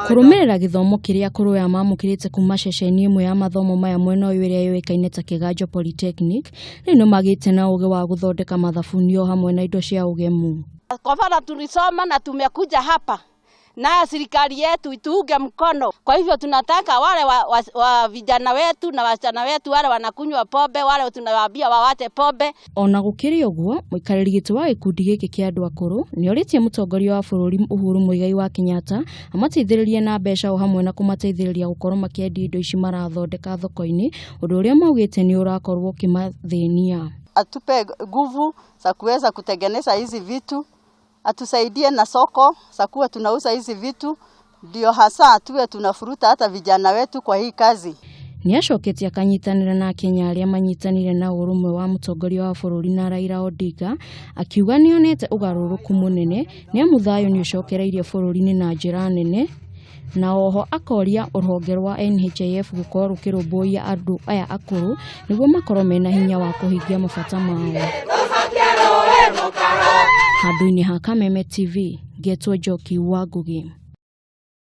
Kurumirira githomo kiria akuru ya mamukirite kuma ceceni imwe ya mathomo maya mwena uyu iria yoikaine ta Kiganjo Polytechnic nino magite na uge wa guthondeka mathabuni hamwe na indo cia ugemu. Kwa mfano tulisoma na tumekuja hapa na serikali yetu ituunge mkono. Kwa hivyo tunataka wale wa vijana wetu na wasichana wetu wale wanakunywa pombe, wale tunawaambia wawate pombe. Ona gukiri uguo muikariri giti wa gikundi giki kia andu akuru ni oritie mutongoria wa bururi Uhuru Muigai wa Kenyatta amateithiririe na mbeca o hamwe na kumateithiriria gukorwo makiendi indo ici marathondeka thoko-ini, undu uria maugite ni urakorwo kimathenia. Atupe nguvu za kuweza kutengeneza hizi vitu, atusaidie na soko sakuwa tunauza hizi vitu, ndio hasa tuwe tunafuruta hata vijana wetu kwa hii kazi. Ni acoketie akanyitanira na Kenya aria manyitanire na urumwe wa mutongoria wa bururi na Raila Odinga akiuga ni onete ugaruruku munene ni amuthayo ni ucokereirie bururi-ini na njira nene, na oho akoria urhonge rwa NHIF gukorwo rukirumbuia andu aya akuru niguo makorwo mena hinya wa kuhingia mabata mao. Handu-ini ha Kameme TV, Getwo Njoki wa Ngugi.